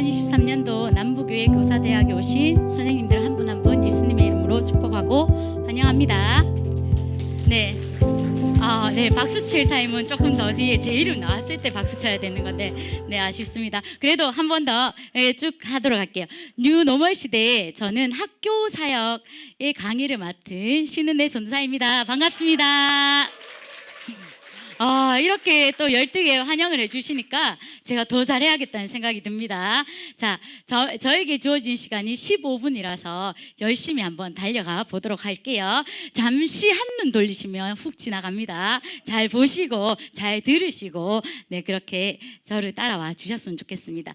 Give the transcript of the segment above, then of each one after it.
2023년도 남부교회 교사대학에 오신 선생님들 한 분 한 분 예수님의 이름으로 축복하고 환영합니다. 네. 네, 박수 칠 타임은 조금 더 뒤에 제 이름 나왔을 때 박수 쳐야 되는 건데, 네, 아쉽습니다. 그래도 한 번 더 쭉 하도록 할게요. 뉴 노멀 시대에 저는 학교 사역의 강의를 맡은 신은혜 전도사입니다. 반갑습니다. 이렇게 또 열등에 환영을 해주시니까 제가 더 잘해야겠다는 생각이 듭니다. 자, 저에게 주어진 시간이 15분이라서 열심히 한번 달려가 보도록 할게요. 잠시 한눈 돌리시면 훅 지나갑니다. 잘 보시고 잘 들으시고 네, 그렇게 저를 따라와 주셨으면 좋겠습니다.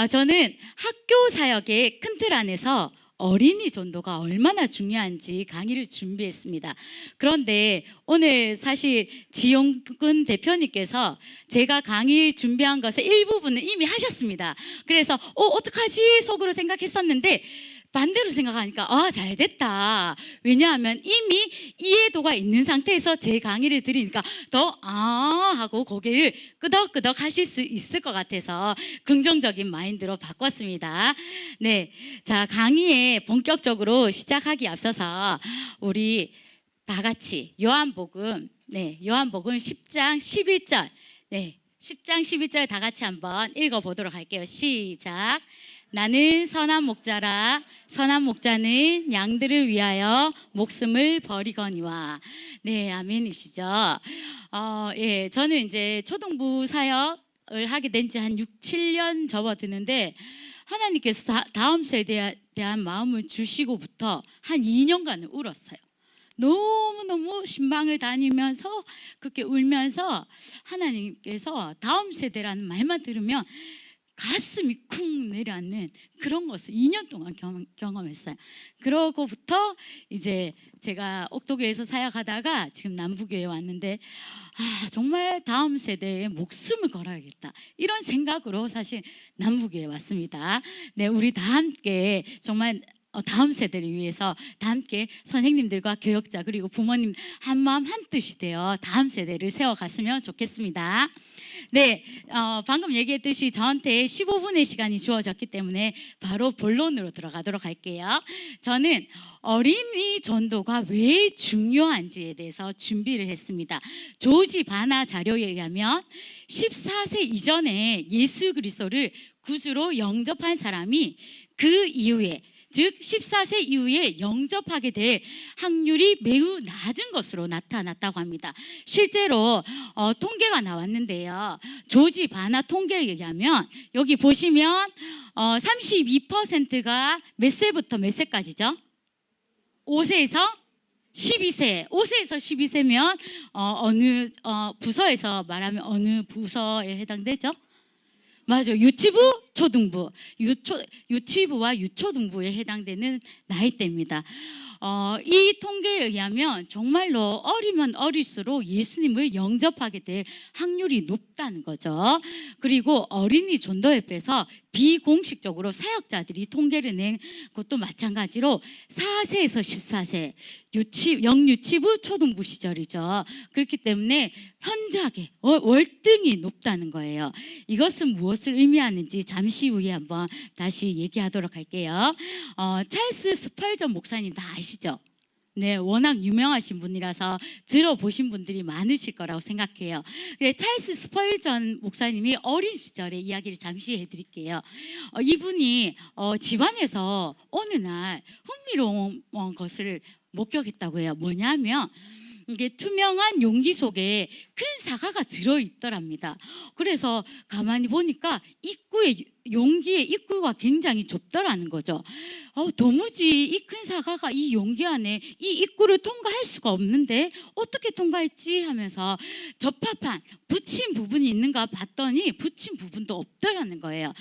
저는 학교 사역의 큰 틀 안에서 어린이 전도가 얼마나 중요한지 강의를 준비했습니다. 그런데 오늘 사실 지용근 대표님께서 제가 강의 준비한 것의 일부분을 이미 하셨습니다. 그래서 어떡하지 속으로 생각했었는데 반대로 생각하니까 잘 됐다. 왜냐하면 이미 이해도가 있는 상태에서 제 강의를 드리니까 더 하고 고개를 끄덕끄덕 하실 수 있을 것 같아서 긍정적인 마인드로 바꿨습니다. 네, 자, 강의에 본격적으로 시작하기 앞서서 우리 다 같이 요한복음 10장 11절 10장 11절 다 같이 한번 읽어보도록 할게요. 시작. 나는 선한 목자라 선한 목자는 양들을 위하여 목숨을 버리거니와. 네, 아멘이시죠. 예, 저는 이제 초등부 사역을 하게 된 지 한 6, 7년 접어드는데 하나님께서 다음 세대에 대한 마음을 주시고부터 한 2년간을 울었어요. 너무너무 신방을 다니면서 그렇게 울면서 하나님께서 다음 세대라는 말만 들으면 가슴이 쿵 내려앉는 그런 것을 2년 동안 경험했어요. 그러고부터 이제 제가 옥도교에서 사역하다가 지금 남부교회에 왔는데 정말 다음 세대에 목숨을 걸어야겠다 이런 생각으로 사실 남부교회에 왔습니다. 네, 우리 다 함께 정말 다음 세대를 위해서 다 함께 선생님들과 교역자 그리고 부모님 한마음 한뜻이 되어 다음 세대를 세워갔으면 좋겠습니다. 네, 방금 얘기했듯이 저한테 15분의 시간이 주어졌기 때문에 바로 본론으로 들어가도록 할게요. 저는 어린이 전도가 왜 중요한지에 대해서 준비를 했습니다. 조지 바나 자료에 의하면 14세 이전에 예수 그리스도를 구주로 영접한 사람이 그 이후에 즉 14세 이후에 영접하게 될 확률이 매우 낮은 것으로 나타났다고 합니다. 실제로 통계가 나왔는데요. 조지 바나 통계에 의하면 여기 보시면 32%가 몇 세부터 몇 세까지죠? 5세에서 12세, 5세에서 12세면 어느 부서에서 말하면 어느 부서에 해당되죠? 맞아요. 유치부, 초등부, 유치부와 유초등부에 해당되는 나이대입니다. 이 통계에 의하면 정말로 어리면 어릴수록 예수님을 영접하게 될 확률이 높다는 거죠. 그리고 어린이 전도협회에서 비공식적으로 사역자들이 통계를 낸 것도 마찬가지로 4세에서 14세 영유치부 초등부 시절이죠. 그렇기 때문에 현저하게 월등히 높다는 거예요. 이것은 무엇을 의미하는지 잠시 후에 한번 다시 얘기하도록 할게요. 찰스 스펄전 목사님 다 아시죠? 네, 워낙 유명하신 분이라서 들어보신 분들이 많으실 거라고 생각해요. 찰스 스펄전 목사님이 어린 시절의 이야기를 잠시 해드릴게요. 이분이 집안에서 어느 날 흥미로운 것을 목격했다고 해요. 뭐냐면 이게 투명한 용기 속에 큰 사과가 들어있더랍니다. 그래서 가만히 보니까 용기의 입구가 굉장히 좁더라는 거죠. 도무지 이 큰 사과가 이 용기 안에 이 입구를 통과할 수가 없는데 어떻게 통과했지 하면서 접합한 붙인 부분이 있는가 봤더니 붙인 부분도 없더라는 거예요.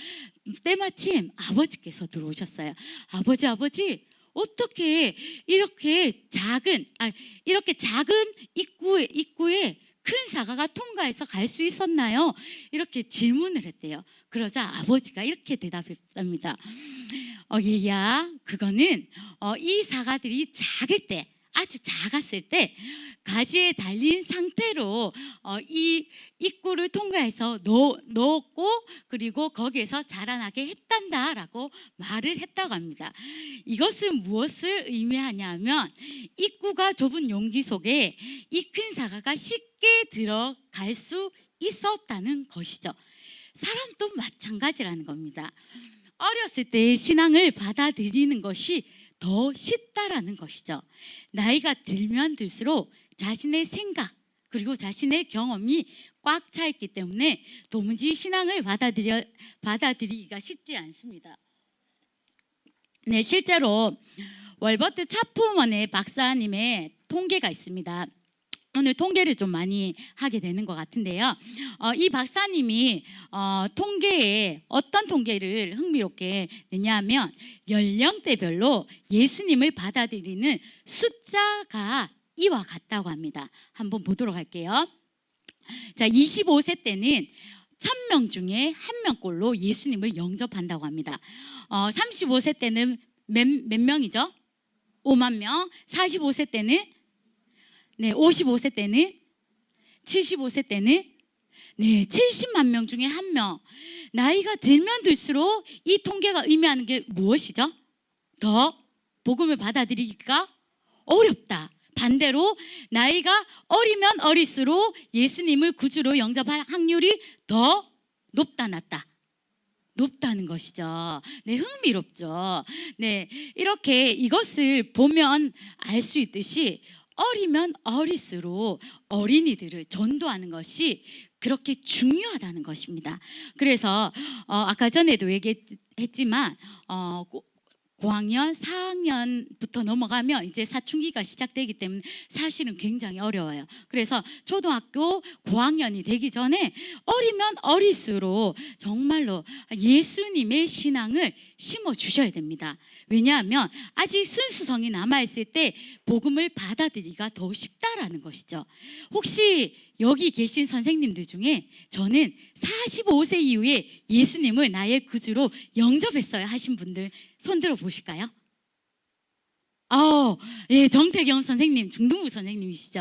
때마침 아버지께서 들어오셨어요. 아버지 어떻게 이렇게 작은 입구에 큰 사과가 통과해서 갈 수 있었나요? 이렇게 질문을 했대요. 그러자 아버지가 이렇게 대답했답니다. 얘야, 그거는 이 사과들이 작을 때 아주 작았을 때 가지에 달린 상태로 이 입구를 통과해서 넣었고, 그리고 거기에서 자라나게 했단다라고 말을 했다고 합니다. 이것은 무엇을 의미하냐면 입구가 좁은 용기 속에 이 큰 사과가 쉽게 들어갈 수 있었다는 것이죠. 사람도 마찬가지라는 겁니다. 어렸을 때 신앙을 받아들이는 것이 더 쉽다라는 것이죠. 나이가 들면 들수록 자신의 생각 그리고 자신의 경험이 꽉 차 있기 때문에 도무지 신앙을 받아들이기가 쉽지 않습니다. 네, 실제로 월버트 차프먼의 박사님의 통계가 있습니다. 오늘 통계를 좀 많이 하게 되는 것 같은데요. 이 박사님이 통계에 어떤 통계를 흥미롭게 냈냐면 연령대별로 예수님을 받아들이는 숫자가 이와 같다고 합니다. 한번 보도록 할게요. 자, 25세 때는 1000명 중에 1명꼴로 예수님을 영접한다고 합니다. 35세 때는 몇 명이죠? 5만 명. 45세 때는 55세 때는 75세 때는 70만 명 중에 1명. 나이가 들면 들수록 이 통계가 의미하는 게 무엇이죠? 더 복음을 받아들이기가 어렵다. 반대로 나이가 어리면 어릴수록 예수님을 구주로 영접할 확률이 더 높다, 낮다? 높다는 것이죠. 네, 흥미롭죠. 네, 이렇게 이것을 보면 알 수 있듯이 어리면 어릴수록 어린이들을 전도하는 것이 그렇게 중요하다는 것입니다. 그래서 아까 전에도 얘기했지만 고학년, 4학년부터 넘어가면 이제 사춘기가 시작되기 때문에 사실은 굉장히 어려워요. 그래서 초등학교 고학년이 되기 전에 어리면 어릴수록 정말로 예수님의 신앙을 심어 주셔야 됩니다. 왜냐하면 아직 순수성이 남아있을 때 복음을 받아들이기가 더 쉽다라는 것이죠. 혹시 여기 계신 선생님들 중에 저는 45세 이후에 예수님을 나의 구주로 영접했어요 하신 분들 손 들어 보실까요? 예, 정태경 선생님, 중등부 선생님이시죠.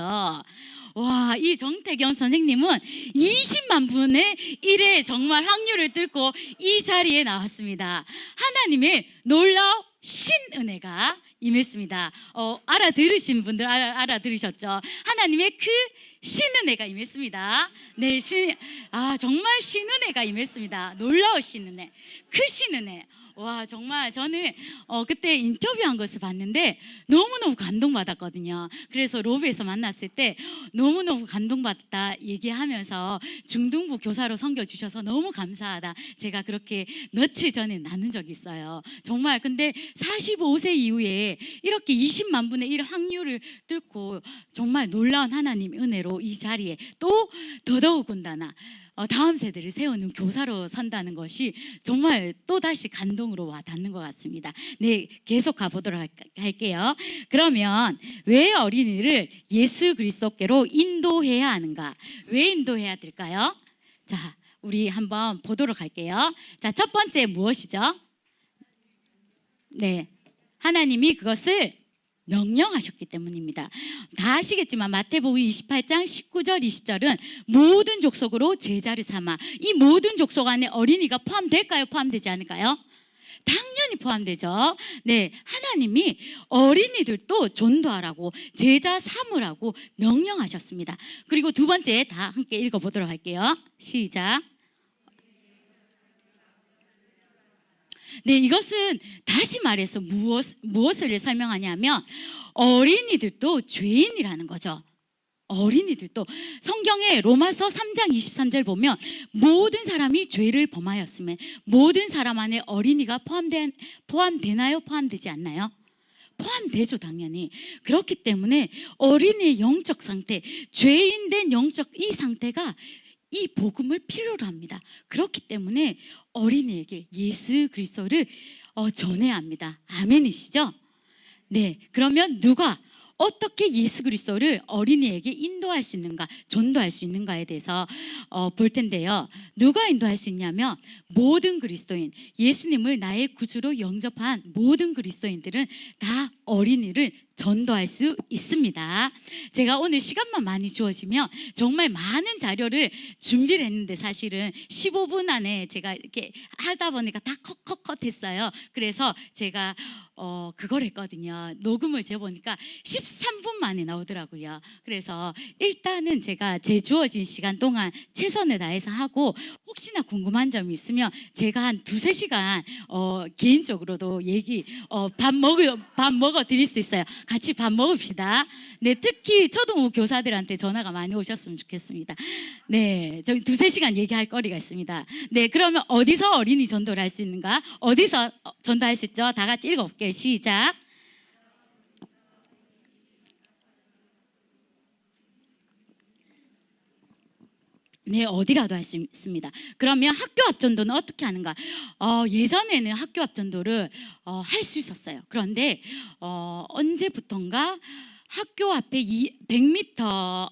와, 이 정태경 선생님은 20만 분의 1의 정말 확률을 뚫고 이 자리에 나왔습니다. 하나님의 놀라운 신은혜가 임했습니다. 알아들으신 분들 알아들으셨죠? 하나님의 그 신은혜가 임했습니다. 네, 정말 신은혜가 임했습니다. 놀라운 신은혜, 그 신은혜. 와, 정말 저는 그때 인터뷰한 것을 봤는데 너무너무 감동받았거든요. 그래서 로비에서 만났을 때 너무너무 감동받았다 얘기하면서 중등부 교사로 섬겨주셔서 너무 감사하다, 제가 그렇게 며칠 전에 나눈 적이 있어요. 정말 근데 45세 이후에 이렇게 20만 분의 1 확률을 뚫고 정말 놀라운 하나님의 은혜로 이 자리에 또 더더욱군다나 다음 세대를 세우는 교사로 선다는 것이 정말 또다시 감동으로 와 닿는 것 같습니다. 네, 계속 가보도록 할게요. 그러면 왜 어린이를 예수 그리스도께로 인도해야 하는가? 왜 인도해야 될까요? 자, 우리 한번 보도록 할게요. 자, 첫 번째 무엇이죠? 네, 하나님이 그것을 명령하셨기 때문입니다. 다 아시겠지만 마태복음 28장 19절 20절은 모든 족속으로 제자를 삼아, 이 모든 족속 안에 어린이가 포함될까요? 포함되지 않을까요? 당연히 포함되죠. 네, 하나님이 어린이들도 전도하라고, 제자 삼으라고 명령하셨습니다. 그리고 두 번째 다 함께 읽어보도록 할게요. 시작. 네, 이것은 다시 말해서 무엇을 설명하냐면 어린이들도 죄인이라는 거죠. 어린이들도 성경에 로마서 3장 23절 보면 모든 사람이 죄를 범하였으면 모든 사람 안에 어린이가 포함되나요? 포함되지 않나요? 포함되죠, 당연히. 그렇기 때문에 어린이의 영적 상태, 죄인된 영적 이 상태가 이 복음을 필요로 합니다. 그렇기 때문에 어린이에게 예수 그리스도를 전해야 합니다. 아멘이시죠? 네, 그러면 누가 어떻게 예수 그리스도를 어린이에게 인도할 수 있는가, 전도할 수 있는가에 대해서 볼 텐데요. 누가 인도할 수 있냐면 모든 그리스도인, 예수님을 나의 구주로 영접한 모든 그리스도인들은 다 어린이를 전도할 수 있습니다. 제가 오늘 시간만 많이 주어지면 정말 많은 자료를 준비를 했는데 사실은 15분 안에 제가 이렇게 하다 보니까 다 컷 했어요. 그래서 제가 그걸 했거든요. 녹음을 재보니까 13분 만에 나오더라고요. 그래서 일단은 제가 제 주어진 시간 동안 최선을 다해서 하고, 혹시나 궁금한 점이 있으면 제가 한 2-3시간 개인적으로도 밥 먹어 드릴 수 있어요. 같이 밥 먹읍시다. 네, 특히 초등부 교사들한테 전화가 많이 오셨으면 좋겠습니다. 네, 저기 2-3시간 얘기할 거리가 있습니다. 네, 그러면 어디서 어린이 전도를 할 수 있는가? 어디서 전도할 수 있죠? 다 같이 읽어볼게요. 시작. 네, 어디라도 할 수 있습니다. 그러면 학교 앞 전도는 어떻게 하는가? 예전에는 학교 앞 전도를 할 수 있었어요. 그런데 언제부턴가 학교 앞에 100m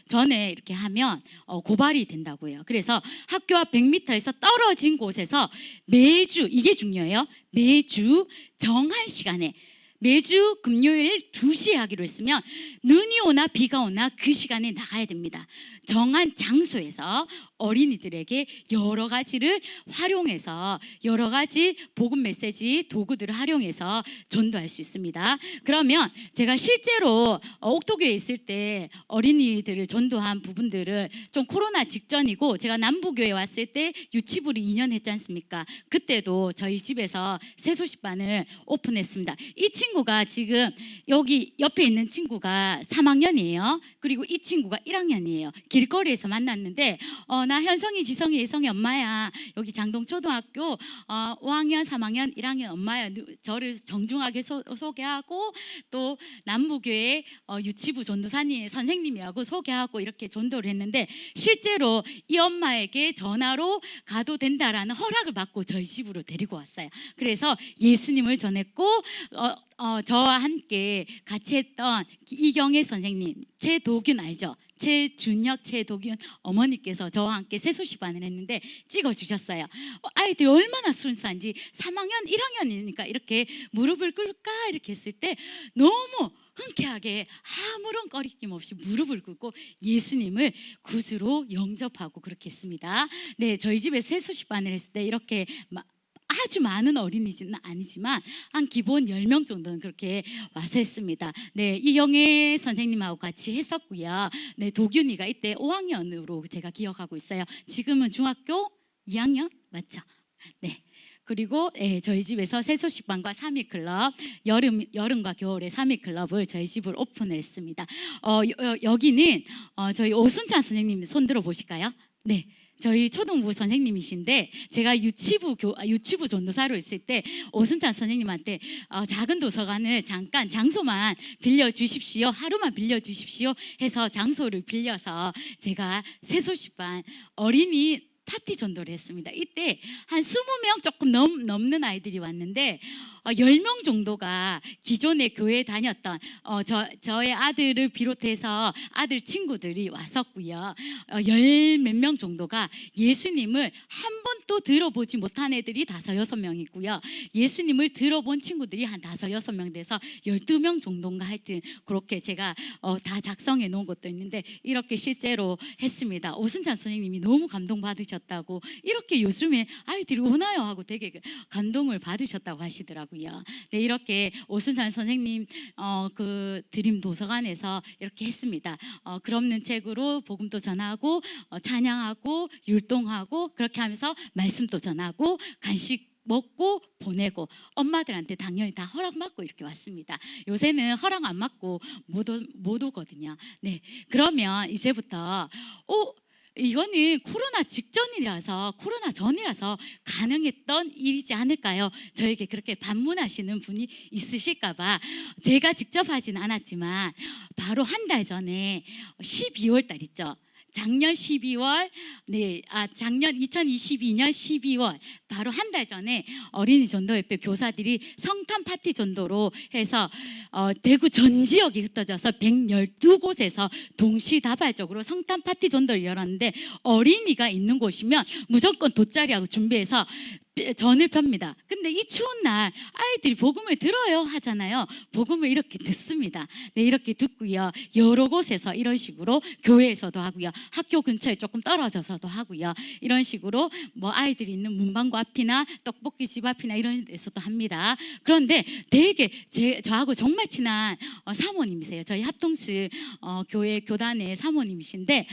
전에 이렇게 하면 고발이 된다고요. 그래서 학교 앞 100m에서 떨어진 곳에서 매주, 이게 중요해요. 매주 정한 시간에, 매주 금요일 2시에 하기로 했으면 눈이 오나 비가 오나 그 시간에 나가야 됩니다. 정한 장소에서 어린이들에게 여러 가지를 활용해서, 여러 가지 복음 메시지 도구들을 활용해서 전도할 수 있습니다. 그러면 제가 실제로 옥토교에 있을 때 어린이들을 전도한 부분들을, 좀 코로나 직전이고 제가 남부교에 왔을 때 유치부를 2년 했지 않습니까? 그때도 저희 집에서 새소식반을 오픈했습니다. 이 친구가 지금 여기 옆에 있는 친구가 3학년이에요. 그리고 이 친구가 1학년이에요. 길거리에서 만났는데 나 현성이, 지성이, 예성이 엄마야. 여기 장동초등학교 5학년, 3학년, 1학년 엄마야. 저를 정중하게 소개하고, 또 남부교회 유치부 전도사님 선생님이라고 소개하고 이렇게 전도를 했는데, 실제로 이 엄마에게 전화로 가도 된다라는 허락을 받고 저희 집으로 데리고 왔어요. 그래서 예수님을 전했고, 저와 함께 같이 했던 이경혜 선생님, 최도균 알죠? 최준혁, 최도균 어머니께서 저와 함께 새소식반을 했는데 찍어주셨어요. 아이들이 얼마나 순수한지, 3학년, 1학년이니까 이렇게 무릎을 꿇을까 이렇게 했을 때 너무 흔쾌하게 아무런 꺼리낌 없이 무릎을 꿇고 예수님을 구주로 영접하고 그렇게 했습니다. 네, 저희 집에 새소식반을 했을 때 이렇게 아주 많은 어린이집은 아니지만 한 기본 10명 정도는 그렇게 와서 했습니다. 네, 이영애 선생님하고 같이 했었고요. 네, 도균이가 이때 5학년으로 제가 기억하고 있어요. 지금은 중학교 2학년 맞죠? 네. 그리고 저희 집에서 새소식반과 3.2클럽, 여름과 겨울에 3.2클럽을 저희 집을 오픈했습니다. 여기는 저희 오순찬 선생님 손 들어 보실까요? 네. 저희 초등부 선생님이신데, 제가 유치부 전도사로 있을 때 오순찬 선생님한테 작은 도서관을 잠깐 장소만 빌려주십시오, 하루만 빌려주십시오 해서 장소를 빌려서 제가 새소식반 어린이 파티 전도를 했습니다. 이때 한 20명 조금 넘는 아이들이 왔는데 10명 정도가 기존에 교회에 다녔던 저의 아들을 비롯해서 아들 친구들이 왔었고요. 10몇 명 정도가 예수님을 한 번도 들어보지 못한 애들이 5-6명이고요. 예수님을 들어본 친구들이 한 5-6명 돼서 12명 정도인가, 하여튼 그렇게 제가 다 작성해 놓은 것도 있는데 이렇게 실제로 했습니다. 오순찬 선생님이 너무 감동받으셨다고, 이렇게 요즘에 아이들이 오나요 하고 되게 감동을 받으셨다고 하시더라고요. 네, 이렇게 오순찬 선생님 그 드림 도서관에서 이렇게 했습니다. 글 없는 책으로 복음도 전하고 찬양하고 율동하고, 그렇게 하면서 말씀도 전하고 간식 먹고 보내고, 엄마들한테 당연히 다 허락받고 이렇게 왔습니다. 요새는 허락 안 받고 못 오거든요. 네, 그러면 이제부터 이거는 코로나 직전이라서, 코로나 전이라서 가능했던 일이지 않을까요? 저에게 그렇게 반문하시는 분이 있으실까 봐 제가 직접 하진 않았지만, 바로 한 달 전에 12월 달 있죠. 작년 12월, 작년 2022년 12월, 바로 한 달 전에 어린이 전도협회 교사들이 성탄 파티 전도로 해서 대구 전 지역이 흩어져서 112곳에서 동시다발적으로 성탄 파티 전도를 열었는데, 어린이가 있는 곳이면 무조건 돗자리하고 준비해서 전을 펴니다. 근데 이 추운 날 아이들이 복음을 들어요 하잖아요. 복음을 이렇게 듣습니다. 네, 이렇게 듣고요. 여러 곳에서 이런 식으로 교회에서도 하고요. 학교 근처에 조금 떨어져서도 하고요. 이런 식으로 뭐 아이들이 있는 문방구 앞이나 떡볶이집 앞이나 이런 데서도 합니다. 그런데 되게 저하고 정말 친한 사모님이세요. 저희 합동수 교회 교단의 사모님이신데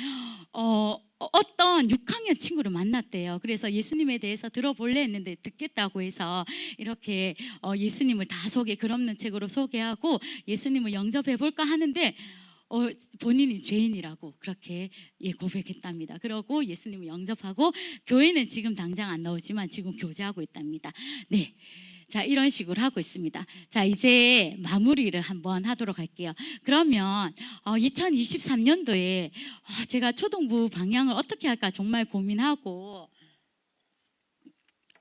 어떤 6학년 친구를 만났대요. 그래서 예수님에 대해서 들어볼래 했는데 듣겠다고 해서 이렇게 예수님을 다소개 글없는 책으로 소개하고 예수님을 영접해 볼까 하는데 본인이 죄인이라고 그렇게 고백했답니다. 그러고 예수님을 영접하고 교회는 지금 당장 안 나오지만 지금 교제하고 있답니다. 네. 자, 이런 식으로 하고 있습니다. 자, 이제 마무리를 한번 하도록 할게요. 그러면 2023년도에 제가 초등부 방향을 어떻게 할까 정말 고민하고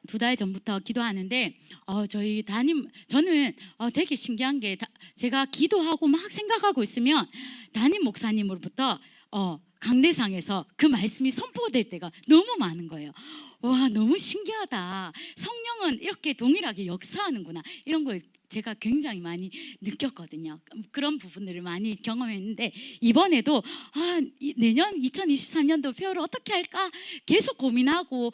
2달 전부터 기도하는데 저희 저는 되게 신기한 게 제가 기도하고 막 생각하고 있으면 담임 목사님으로부터 강대상에서 그 말씀이 선포될 때가 너무 많은 거예요. 와, 너무 신기하다. 성령은 이렇게 동일하게 역사하는구나. 이런 걸 제가 굉장히 많이 느꼈거든요. 그런 부분들을 많이 경험했는데 이번에도 내년 2023년도 표를 어떻게 할까 계속 고민하고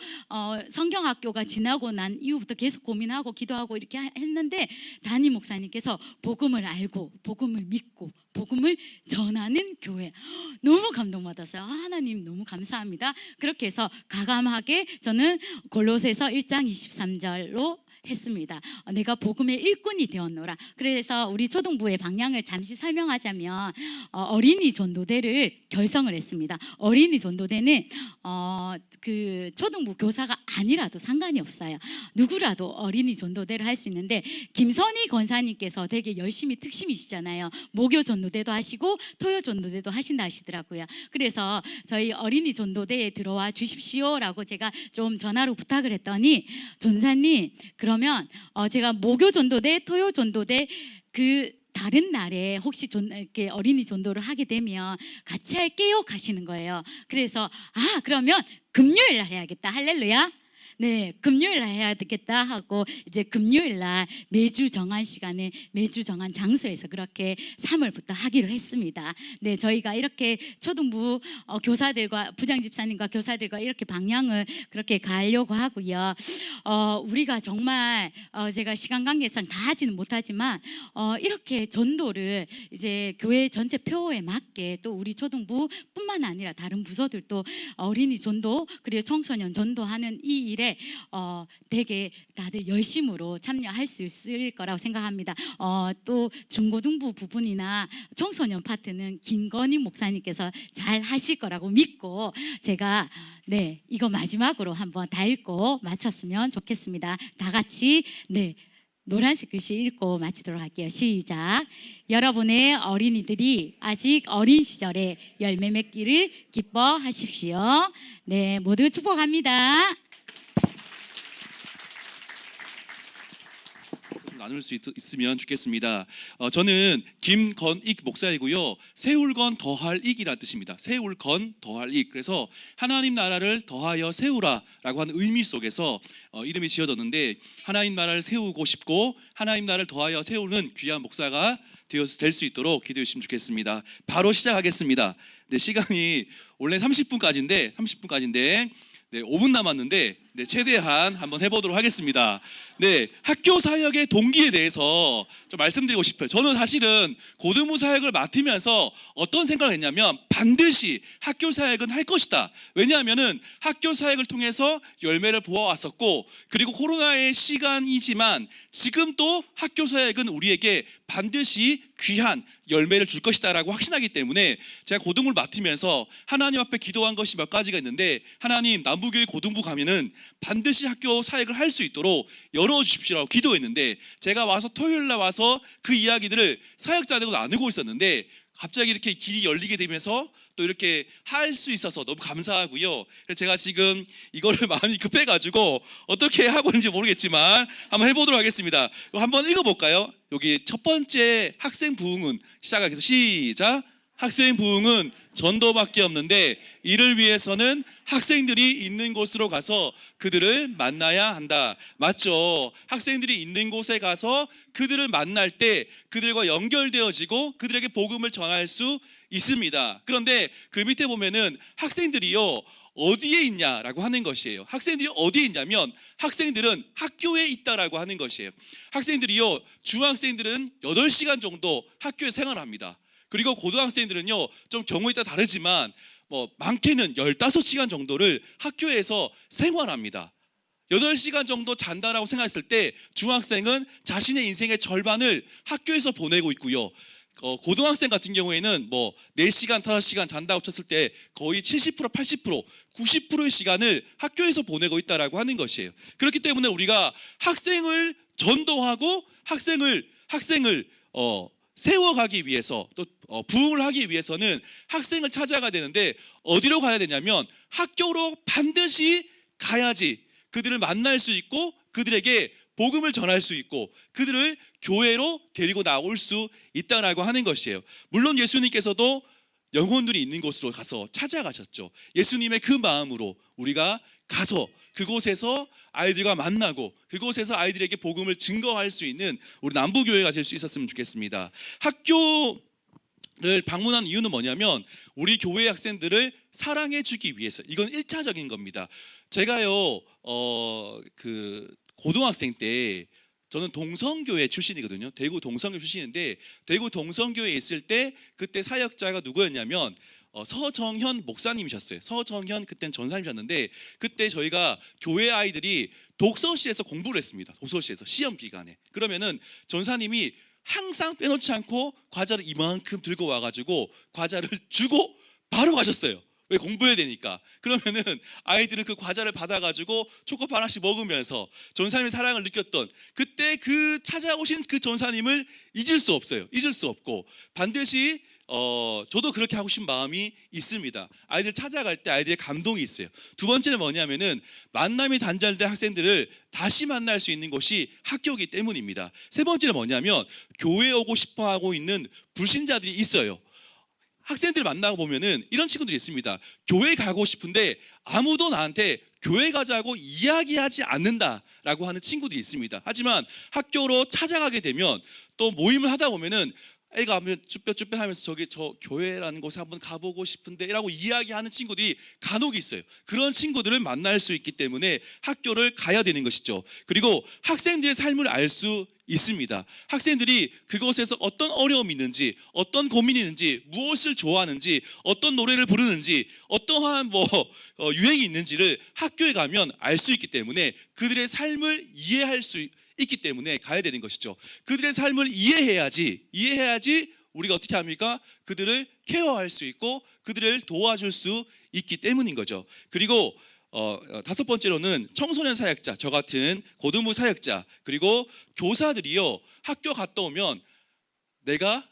성경학교가 지나고 난 이후부터 계속 고민하고 기도하고 이렇게 했는데 담임 목사님께서 복음을 알고 복음을 믿고 복음을 전하는 교회, 너무 감동받았어요. 하나님 너무 감사합니다. 그렇게 해서 가감하게 저는 골로새서 1장 23절로 했습니다. 내가 복음의 일꾼이 되었노라. 그래서 우리 초등부의 방향을 잠시 설명하자면 어린이 전도대를 결성을 했습니다. 어린이 전도대는 그 초등부 교사가 아니라도 상관이 없어요. 누구라도 어린이 전도대를 할 수 있는데 김선희 권사님께서 되게 열심히 특심이시잖아요. 목요 전도대도 하시고 토요 전도대도 하신다 하시더라고요. 그래서 저희 어린이 전도대에 들어와 주십시오라고 제가 좀 전화로 부탁을 했더니 전사님 그러면 제가 목요 전도대, 토요 전도대 그 다른 날에 혹시 이렇게 어린이 전도를 하게 되면 같이 할게요 가시는 거예요. 그래서 그러면 금요일 날 해야겠다. 할렐루야. 네, 금요일 날 해야 되겠다 하고 이제 금요일 날 매주 정한 시간에 매주 정한 장소에서 그렇게 3월부터 하기로 했습니다. 네, 저희가 이렇게 초등부 교사들과 부장집사님과 교사들과 이렇게 방향을 그렇게 가려고 하고요. 우리가 정말 제가 시간 관계상 다 하지는 못하지만 이렇게 전도를 이제 교회 전체 표에 맞게 또 우리 초등부뿐만 아니라 다른 부서들도 어린이 전도 그리고 청소년 전도하는 이 일에 되게 다들 열심으로 참여할 수 있을 거라고 생각합니다. 또 중고등부 부분이나 청소년 파트는 김건희 목사님께서 잘 하실 거라고 믿고 제가 이거 마지막으로 한번 다 읽고 마쳤으면 좋겠습니다. 다 같이 노란색 글씨 읽고 마치도록 할게요. 시작. 여러분의 어린이들이 아직 어린 시절에 열매 맺기를 기뻐하십시오. 네, 모두 축복합니다. 나눌 수 있으면 좋겠습니다. 저는 김건익 목사이고요. 세울건 더할 익이라는 뜻입니다. 세울건 더할 익. 그래서 하나님 나라를 더하여 세우라라고 하는 의미 속에서 이름이 지어졌는데 하나님 나라를 세우고 싶고 하나님 나라를 더하여 세우는 귀한 목사가 될 수 있도록 기도해 주시면 좋겠습니다. 바로 시작하겠습니다. 네, 시간이 원래 30분까지인데 5분 남았는데 최대한 한번 해보도록 하겠습니다. 학교 사역의 동기에 대해서 좀 말씀드리고 싶어요. 저는 사실은 고등부 사역을 맡으면서 어떤 생각을 했냐면 반드시 학교 사역은 할 것이다. 왜냐하면은 학교 사역을 통해서 열매를 보아왔었고 그리고 코로나의 시간이지만 지금 또 학교 사역은 우리에게 반드시 귀한 열매를 줄 것이다라고 확신하기 때문에 제가 고등부를 맡으면서 하나님 앞에 기도한 것이 몇 가지가 있는데 하나님 남부교회 고등부 가면은 반드시 학교 사역을 할 수 있도록 열어주십시오라고 기도했는데 제가 와서 토요일날 와서 그 이야기들을 사역자들과 나누고 있었는데 갑자기 이렇게 길이 열리게 되면서 또 이렇게 할 수 있어서 너무 감사하고요. 그래서 제가 지금 이거를 마음이 급해가지고 어떻게 하고 있는지 모르겠지만 한번 해보도록 하겠습니다. 한번 읽어볼까요? 여기 첫 번째 학생 부흥은 시작하겠습니다. 시작. 학생 부흥은 전도밖에 없는데 이를 위해서는 학생들이 있는 곳으로 가서 그들을 만나야 한다. 맞죠? 학생들이 있는 곳에 가서 그들을 만날 때 그들과 연결되어지고 그들에게 복음을 전할 수 있습니다. 그런데 그 밑에 보면은 학생들이요 어디에 있냐라고 하는 것이에요. 학생들이 어디에 있냐면 학생들은 학교에 있다라고 하는 것이에요. 학생들이요 중학생들은 8시간 정도 학교에 생활합니다. 그리고 고등학생들은요 좀 경우에 따라 다르지만 많게는 15시간 정도를 학교에서 생활합니다. 8시간 정도 잔다라고 생각했을 때 중학생은 자신의 인생의 절반을 학교에서 보내고 있고요. 고등학생 같은 경우에는 4시간, 5시간 잔다고 쳤을 때 거의 70%, 80%, 90%의 시간을 학교에서 보내고 있다라고 하는 것이에요. 그렇기 때문에 우리가 학생을 전도하고 학생을 세워가기 위해서 또 부흥을 하기 위해서는 학생을 찾아가야 되는데 어디로 가야 되냐면 학교로 반드시 가야지 그들을 만날 수 있고 그들에게 복음을 전할 수 있고 그들을 교회로 데리고 나올 수 있다라고 하는 것이에요. 물론 예수님께서도 영혼들이 있는 곳으로 가서 찾아가셨죠. 예수님의 그 마음으로 우리가 가서 그곳에서 아이들과 만나고 그곳에서 아이들에게 복음을 증거할 수 있는 우리 남부교회가 될 수 있었으면 좋겠습니다. 학교를 방문한 이유는 뭐냐면 우리 교회 학생들을 사랑해 주기 위해서. 이건 1차적인 겁니다. 제가요 고등학생 때 저는 동성교회 출신이거든요. 대구 동성교회 출신인데 대구 동성교회에 있을 때 그때 사역자가 누구였냐면 서정현 목사님이셨어요. 서정현 그때는 전사님이셨는데 그때 저희가 교회 아이들이 독서실에서 공부를 했습니다. 독서실에서 시험 기간에. 그러면은 전사님이 항상 빼놓지 않고 과자를 이만큼 들고 와가지고 과자를 주고 바로 가셨어요. 왜? 공부해야 되니까. 그러면은 아이들은 그 과자를 받아가지고 초코파 하나씩 먹으면서 전사님의 사랑을 느꼈던 그때 그 찾아오신 그 전사님을 잊을 수 없어요. 잊을 수 없고 반드시 저도 그렇게 하고 싶은 마음이 있습니다. 아이들 찾아갈 때 아이들의 감동이 있어요. 두 번째는 뭐냐면은 만남이 단절된 학생들을 다시 만날 수 있는 곳이 학교이기 때문입니다. 세 번째는 뭐냐면 교회에 오고 싶어 하고 있는 불신자들이 있어요. 학생들 만나고 보면은 이런 친구들이 있습니다. 교회 가고 싶은데 아무도 나한테 교회 가자고 이야기하지 않는다라고 하는 친구들이 있습니다. 하지만 학교로 찾아가게 되면 또 모임을 하다 보면은 애가 하면 쭈뼛쭈뼛 하면서 저 교회라는 곳에 한번 가보고 싶은데 라고 이야기하는 친구들이 간혹 있어요. 그런 친구들을 만날 수 있기 때문에 학교를 가야 되는 것이죠. 그리고 학생들의 삶을 알 수 있습니다. 학생들이 그곳에서 어떤 어려움이 있는지, 어떤 고민이 있는지, 무엇을 좋아하는지, 어떤 노래를 부르는지, 어떠한 유행이 있는지를 학교에 가면 알 수 있기 때문에 그들의 삶을 이해할 수 있기 때문에 가야 되는 것이죠. 그들의 삶을 이해해야지 우리가 어떻게 합니까? 그들을 케어할 수 있고 그들을 도와줄 수 있기 때문인 거죠. 그리고 다섯 번째로는 청소년 사역자, 저 같은 고등부 사역자, 그리고 교사들이요 학교 갔다 오면 내가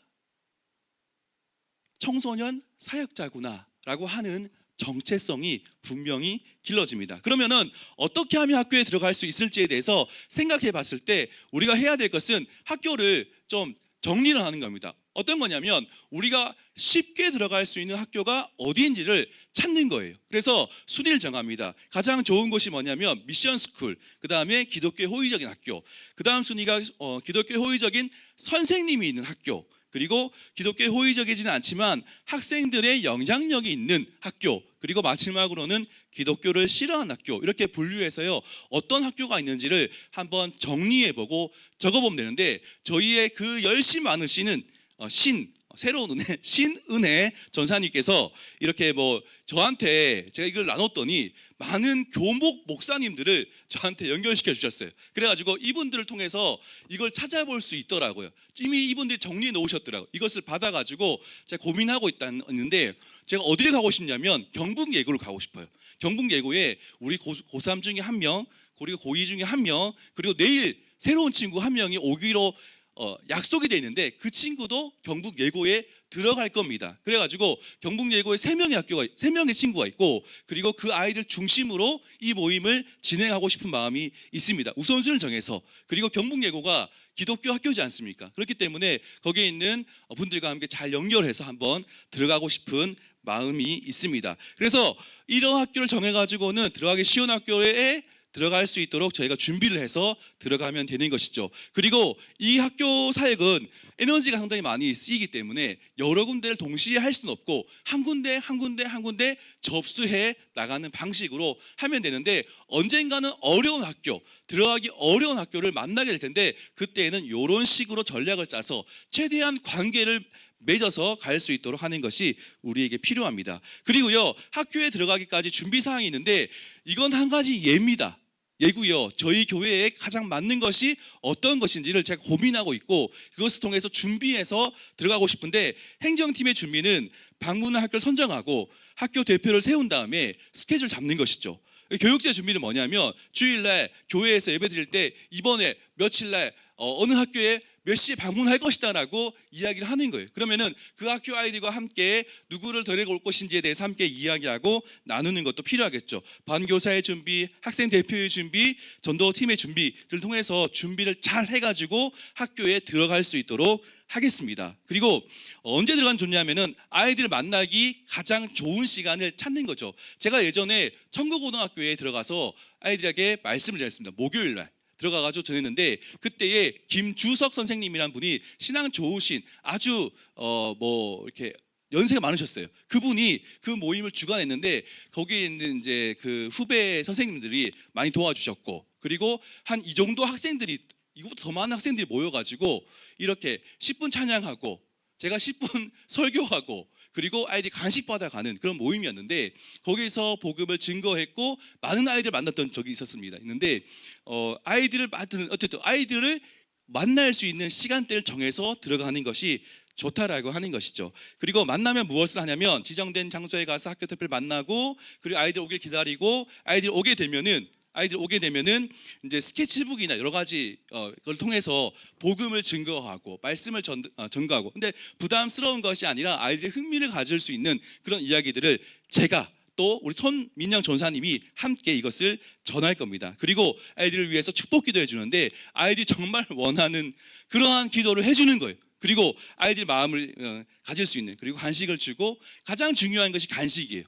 청소년 사역자구나 라고 하는 정체성이 분명히 길러집니다. 그러면은 어떻게 하면 학교에 들어갈 수 있을지에 대해서 생각해 봤을 때 우리가 해야 될 것은 학교를 좀 정리를 하는 겁니다. 어떤 거냐면 우리가 쉽게 들어갈 수 있는 학교가 어디인지를 찾는 거예요. 그래서 순위를 정합니다. 가장 좋은 곳이 뭐냐면 미션 스쿨, 그 다음에 기독교의 호의적인 학교, 그 다음 순위가 기독교의 호의적인 선생님이 있는 학교, 그리고 기독교에 호의적이지는 않지만 학생들의 영향력이 있는 학교, 그리고 마지막으로는 기독교를 싫어하는 학교, 이렇게 분류해서요 어떤 학교가 있는지를 한번 정리해보고 적어보면 되는데 저희의 그 열심 많으시는 새로운 은혜, 신은혜 전사님께서 이렇게 저한테 제가 이걸 나눴더니 많은 교목 목사님들을 저한테 연결시켜 주셨어요. 그래가지고 이분들을 통해서 이걸 찾아볼 수 있더라고요. 이미 이분들이 정리해 놓으셨더라고요. 이것을 받아가지고 제가 고민하고 있는데 제가 어디를 가고 싶냐면 경북예고를 가고 싶어요. 경북예고에 우리 고3 중에 한 명, 그리고 고2 중에 한 명, 그리고 내일 새로운 친구 한 명이 오기로 약속이 돼 있는데 그 친구도 경북 예고에 들어갈 겁니다. 그래가지고 경북 예고에 세 명의 친구가 있고, 그리고 그 아이들 중심으로 이 모임을 진행하고 싶은 마음이 있습니다. 우선순위를 정해서. 그리고 경북 예고가 기독교 학교지 않습니까? 그렇기 때문에 거기에 있는 분들과 함께 잘 연결해서 한번 들어가고 싶은 마음이 있습니다. 그래서 이런 학교를 정해가지고는 들어가기 쉬운 학교에 들어갈 수 있도록 저희가 준비를 해서 들어가면 되는 것이죠. 그리고 이 학교 사역은 에너지가 상당히 많이 쓰이기 때문에 여러 군데를 동시에 할 수는 없고 한 군데 접수해 나가는 방식으로 하면 되는데, 언젠가는 어려운 학교, 들어가기 어려운 학교를 만나게 될 텐데 그때는 이런 식으로 전략을 짜서 최대한 관계를 맺어서 갈 수 있도록 하는 것이 우리에게 필요합니다. 그리고요, 학교에 들어가기까지 준비 사항이 있는데 이건 한 가지 예고요. 저희 교회에 가장 맞는 것이 어떤 것인지를 제가 고민하고 있고 그것을 통해서 준비해서 들어가고 싶은데, 행정팀의 준비는 방문한 학교를 선정하고 학교 대표를 세운 다음에 스케줄 잡는 것이죠. 교육제 준비는 뭐냐면 주일날 교회에서 예배 드릴 때 이번에 며칠날 어느 학교에 몇 시에 방문할 것이다라고 이야기를 하는 거예요. 그러면은 그 학교 아이들과 함께 누구를 데리고 올 것인지에 대해서 함께 이야기하고 나누는 것도 필요하겠죠. 반교사의 준비, 학생 대표의 준비, 전도팀의 준비를 통해서 준비를 잘 해가지고 학교에 들어갈 수 있도록 하겠습니다. 그리고 언제 들어가면 좋냐면은 아이들 만나기 가장 좋은 시간을 찾는 거죠. 제가 예전에 청구고등학교에 들어가서 아이들에게 말씀을 드렸습니다. 목요일날 들어가가지고 전했는데, 그때에 김주석 선생님이란 분이 신앙 좋으신 아주 이렇게 연세가 많으셨어요. 그분이 그 모임을 주관했는데 거기에 있는 이제 그 후배 선생님들이 많이 도와주셨고, 그리고 한 이 정도 학생들이, 이것보다 더 많은 학생들이 모여가지고 이렇게 10분 찬양하고 제가 10분 설교하고 그리고 아이들이 간식 받아가는 그런 모임이었는데, 거기서 복음을 증거했고 많은 아이들 만났던 적이 있는데 아이들을 만날 수 있는 시간대를 정해서 들어가는 것이 좋다라고 하는 것이죠. 그리고 만나면 무엇을 하냐면 지정된 장소에 가서 학교 대표를 만나고, 그리고 아이들 오길 기다리고, 아이들 오게 되면은 이제 스케치북이나 여러 가지 그걸 통해서 복음을 증거하고 말씀을 전가하고, 근데 부담스러운 것이 아니라 아이들이 흥미를 가질 수 있는 그런 이야기들을 제가 또 우리 손민영 전사님이 함께 이것을 전할 겁니다. 그리고 아이들을 위해서 축복 기도해 주는데 아이들이 정말 원하는 그러한 기도를 해주는 거예요. 그리고 아이들 마음을 가질 수 있는, 그리고 간식을 주고, 가장 중요한 것이 간식이에요.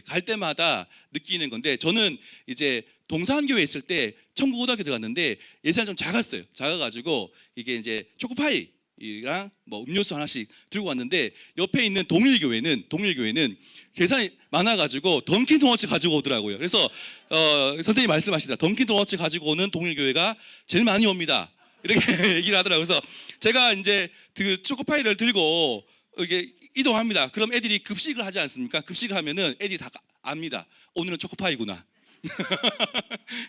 갈 때마다 느끼는 건데, 저는 이제 동산교회에 있을 때 청구고등학교 들어갔는데 예산이 좀 작아가지고 이게 이제 초코파이랑 뭐 음료수 하나씩 들고 왔는데, 옆에 있는 동일교회는 계산이 많아가지고 던킨도너츠 가지고 오더라고요. 그래서 선생님이 말씀하시더라. 던킨도너츠 가지고 오는 동일교회가 제일 많이 옵니다, 이렇게 얘기를 하더라고요. 그래서 제가 이제 그 초코파이를 들고 이게 이동합니다. 그럼 애들이 급식을 하지 않습니까? 급식을 하면은 애들이 다 압니다. 오늘은 초코파이구나.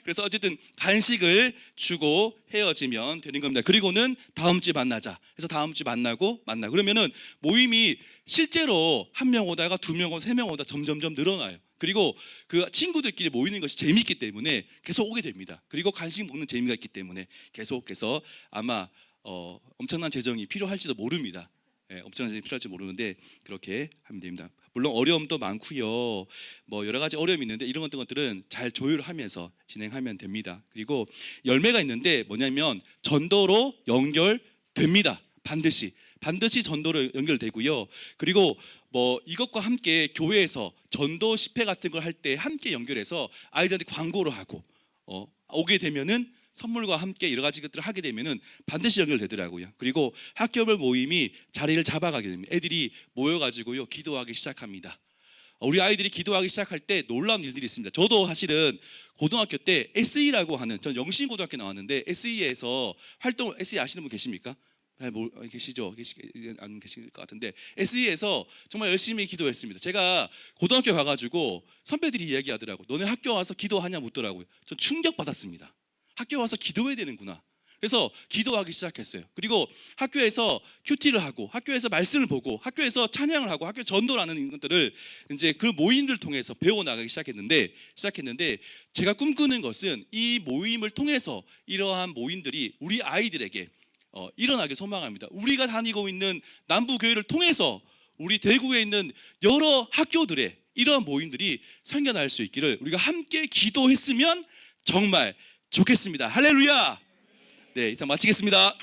그래서 어쨌든 간식을 주고 헤어지면 되는 겁니다. 그리고는 다음 주에 만나자. 그래서 다음 주에 만나고 그러면은 모임이 실제로 한 명 오다가 두 명 오다, 세 명 오다 점점점 늘어나요. 그리고 그 친구들끼리 모이는 것이 재밌기 때문에 계속 오게 됩니다. 그리고 간식 먹는 재미가 있기 때문에 계속해서 아마 엄청난 재정이 필요할지도 모릅니다. 엄청난 재정이 필요할지 모르는데 그렇게 하면 됩니다. 물론 어려움도 많고요. 뭐 여러 가지 어려움이 있는데 이런 것들은 잘 조율하면서 진행하면 됩니다. 그리고 열매가 있는데 뭐냐면 전도로 연결됩니다. 반드시 전도로 연결되고요. 그리고 뭐 이것과 함께 교회에서 전도 집회 같은 걸 할 때 함께 연결해서 아이들한테 광고를 하고 오게 되면은 선물과 함께 여러 가지 것들을 하게 되면은 반드시 연결되더라고요. 그리고 학교별 모임이 자리를 잡아가게 됩니다. 애들이 모여가지고요 기도하기 시작합니다. 우리 아이들이 기도하기 시작할 때 놀라운 일들이 있습니다. 저도 사실은 고등학교 때 SE라고 하는, 전 영신고등학교 나왔는데 SE에서 활동을, SE 아시는 분 계십니까? 계시죠? 안 계실 것 같은데 SE에서 정말 열심히 기도했습니다. 제가 고등학교 가가지고 선배들이 이야기하더라고요. 너네 학교 와서 기도하냐 묻더라고요. 전 충격받았습니다. 학교 와서 기도해야 되는구나. 그래서 기도하기 시작했어요. 그리고 학교에서 큐티를 하고, 학교에서 말씀을 보고, 학교에서 찬양을 하고, 학교 전도라는 것들을 이제 그 모임들 통해서 배워나가기 시작했는데 제가 꿈꾸는 것은 이 모임을 통해서 이러한 모임들이 우리 아이들에게 일어나길 소망합니다. 우리가 다니고 있는 남부교회를 통해서 우리 대구에 있는 여러 학교들의 이러한 모임들이 생겨날 수 있기를 우리가 함께 기도했으면 정말 좋겠습니다. 할렐루야. 네, 이상 마치겠습니다.